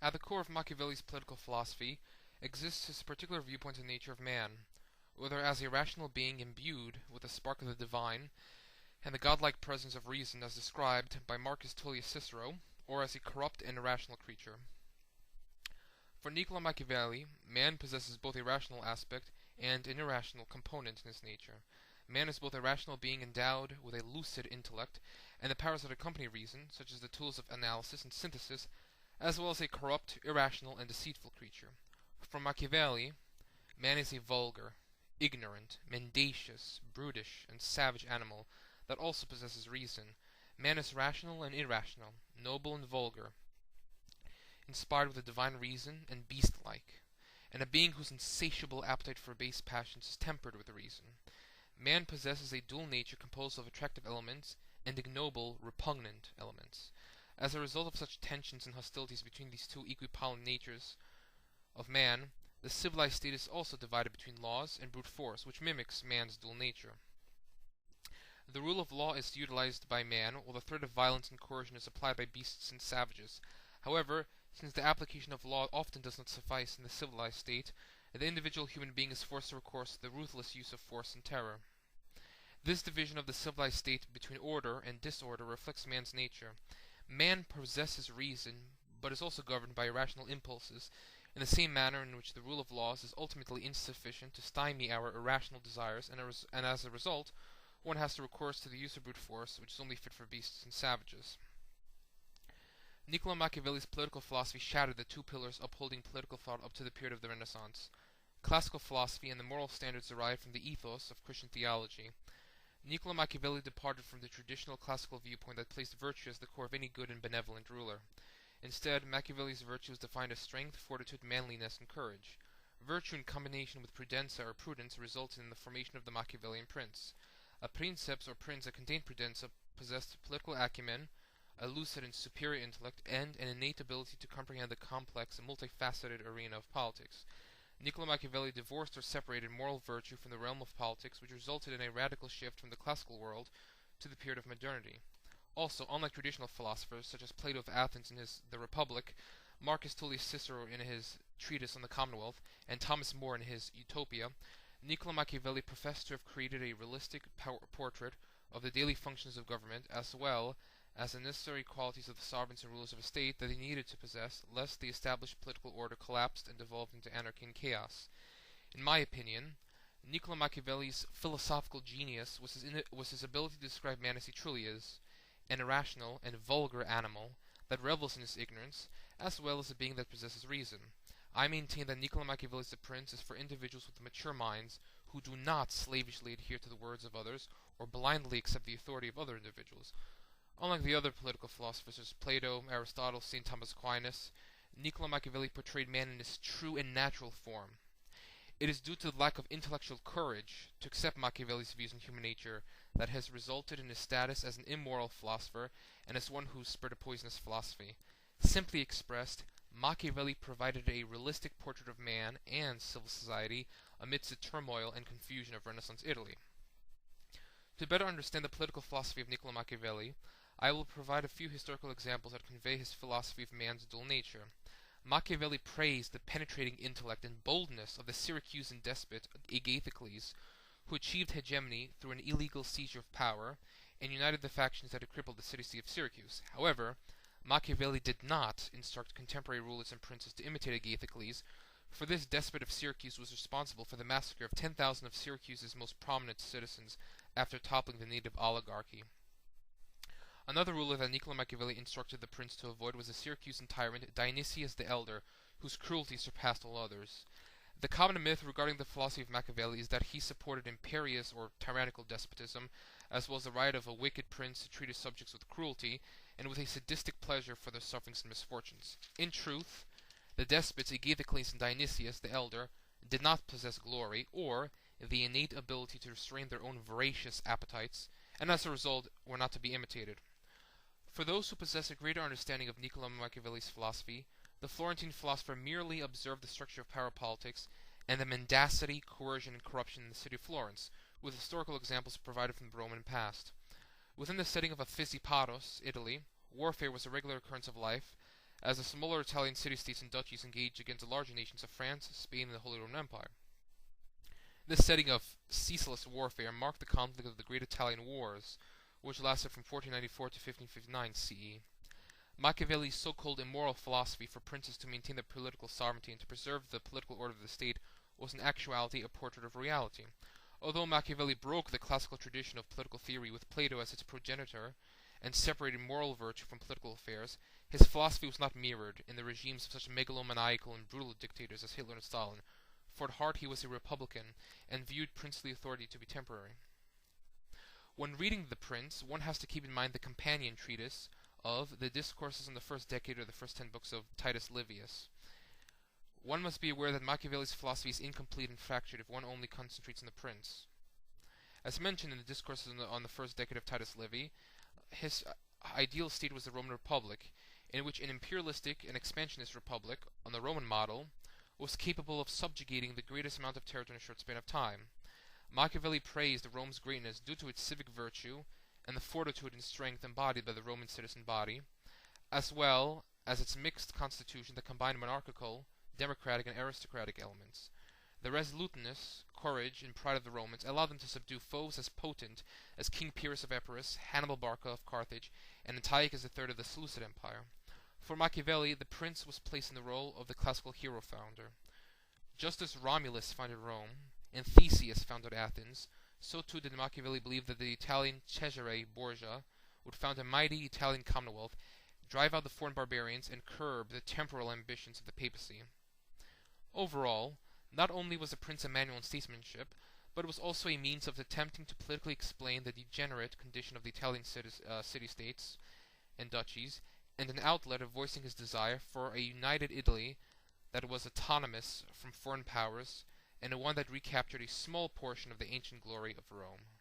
At the core of Machiavelli's political philosophy exists his particular viewpoint on the nature of man, whether as a rational being imbued with a spark of the divine and the godlike presence of reason as described by Marcus Tullius Cicero, or as a corrupt and irrational creature. For Niccolo Machiavelli, man possesses both a rational aspect and an irrational component in his nature. Man is both a rational being endowed with a lucid intellect and the powers that accompany reason, such as the tools of analysis and synthesis, as well as a corrupt, irrational, and deceitful creature. For Machiavelli, man is a vulgar, ignorant, mendacious, brutish, and savage animal that also possesses reason. Man is rational and irrational, noble and vulgar, inspired with a divine reason and beast-like, and a being whose insatiable appetite for base passions is tempered with reason. Man possesses a dual nature composed of attractive elements and ignoble, repugnant elements. As a result of such tensions and hostilities between these two equipolar natures of man, the civilized state is also divided between laws and brute force, which mimics man's dual nature. The rule of law is utilized by man, while the threat of violence and coercion is applied by beasts and savages. However, since the application of law often does not suffice in the civilized state, the individual human being is forced to recourse to the ruthless use of force and terror. This division of the civilized state between order and disorder reflects man's nature. Man possesses reason, but is also governed by irrational impulses, in the same manner in which the rule of laws is ultimately insufficient to stymie our irrational desires, and as a result, one has to recourse to the use of brute force, which is only fit for beasts and savages. Niccolo Machiavelli's political philosophy shattered the two pillars upholding political thought up to the period of the Renaissance: classical philosophy and the moral standards derived from the ethos of Christian theology. Niccolo Machiavelli departed from the traditional classical viewpoint that placed virtue as the core of any good and benevolent ruler. Instead, Machiavelli's virtue was defined as strength, fortitude, manliness, and courage. Virtue in combination with prudenza or prudence resulted in the formation of the Machiavellian prince. A princeps or prince that contained prudenza possessed political acumen, a lucid and superior intellect, and an innate ability to comprehend the complex and multifaceted arena of politics. Niccolo Machiavelli divorced or separated moral virtue from the realm of politics, which resulted in a radical shift from the classical world to the period of modernity. Also, unlike traditional philosophers such as Plato of Athens in his The Republic, Marcus Tullius Cicero in his Treatise on the Commonwealth, and Thomas More in his Utopia, Niccolo Machiavelli professed to have created a realistic portrait of the daily functions of government, as well as the necessary qualities of the sovereigns and rulers of a state that they needed to possess, lest the established political order collapsed and devolved into anarchy and chaos. In my opinion, Niccolo Machiavelli's philosophical genius was his ability to describe man as he truly is, an irrational and vulgar animal that revels in his ignorance, as well as a being that possesses reason. I maintain that Niccolo Machiavelli's The Prince is for individuals with mature minds who do not slavishly adhere to the words of others or blindly accept the authority of other individuals. Unlike the other political philosophers such as Plato, Aristotle, St. Thomas Aquinas, Niccolo Machiavelli portrayed man in his true and natural form. It is due to the lack of intellectual courage to accept Machiavelli's views on human nature that has resulted in his status as an immoral philosopher and as one who spread a poisonous philosophy. Simply expressed, Machiavelli provided a realistic portrait of man and civil society amidst the turmoil and confusion of Renaissance Italy. To better understand the political philosophy of Niccolo Machiavelli, I will provide a few historical examples that convey his philosophy of man's dual nature. Machiavelli praised the penetrating intellect and boldness of the Syracusan despot Agathocles, who achieved hegemony through an illegal seizure of power, and united the factions that had crippled the city of Syracuse. However, Machiavelli did not instruct contemporary rulers and princes to imitate Agathocles, for this despot of Syracuse was responsible for the massacre of 10,000 of Syracuse's most prominent citizens after toppling the native oligarchy. Another ruler that Niccolo Machiavelli instructed the prince to avoid was the Syracusan tyrant Dionysius the Elder, whose cruelty surpassed all others. The common myth regarding the philosophy of Machiavelli is that he supported imperious or tyrannical despotism, as well as the right of a wicked prince to treat his subjects with cruelty, and with a sadistic pleasure for their sufferings and misfortunes. In truth, the despots Agathocles and Dionysius the Elder did not possess glory, or the innate ability to restrain their own voracious appetites, and as a result were not to be imitated. For those who possess a greater understanding of Niccolo Machiavelli's philosophy, the Florentine philosopher merely observed the structure of power politics and the mendacity, coercion, and corruption in the city of Florence, with historical examples provided from the Roman past. Within the setting of a Physipados, Italy, warfare was a regular occurrence of life, as the smaller Italian city-states and duchies engaged against the larger nations of France, Spain, and the Holy Roman Empire. This setting of ceaseless warfare marked the conflict of the Great Italian Wars, which lasted from 1494 to 1559 CE. Machiavelli's so-called immoral philosophy for princes to maintain their political sovereignty and to preserve the political order of the state was in actuality a portrait of reality. Although Machiavelli broke the classical tradition of political theory with Plato as its progenitor, and separated moral virtue from political affairs, his philosophy was not mirrored in the regimes of such megalomaniacal and brutal dictators as Hitler and Stalin, for at heart he was a republican, and viewed princely authority to be temporary. When reading The Prince, one has to keep in mind the companion treatise of the Discourses in the First Decade or the first 10 books of Titus Livius. One must be aware that Machiavelli's philosophy is incomplete and fractured if one only concentrates on The Prince. As mentioned in the Discourses on the First Decade of Titus Livy, his ideal state was the Roman Republic, in which an imperialistic and expansionist republic, on the Roman model, was capable of subjugating the greatest amount of territory in a short span of time. Machiavelli praised Rome's greatness due to its civic virtue and the fortitude and strength embodied by the Roman citizen body, as well as its mixed constitution that combined monarchical, democratic, and aristocratic elements. The resoluteness, courage, and pride of the Romans allowed them to subdue foes as potent as King Pyrrhus of Epirus, Hannibal Barca of Carthage, and Antiochus III of the Seleucid Empire. For Machiavelli, the prince was placed in the role of the classical hero founder. Just as Romulus founded Rome, and Theseus founded Athens, so too did Machiavelli believe that the Italian Cesare Borgia would found a mighty Italian commonwealth, drive out the foreign barbarians, and curb the temporal ambitions of the papacy. Overall, not only was the prince a manual in statesmanship, but it was also a means of attempting to politically explain the degenerate condition of the Italian city-states and duchies, and an outlet of voicing his desire for a united Italy that was autonomous from foreign powers, and one that recaptured a small portion of the ancient glory of Rome.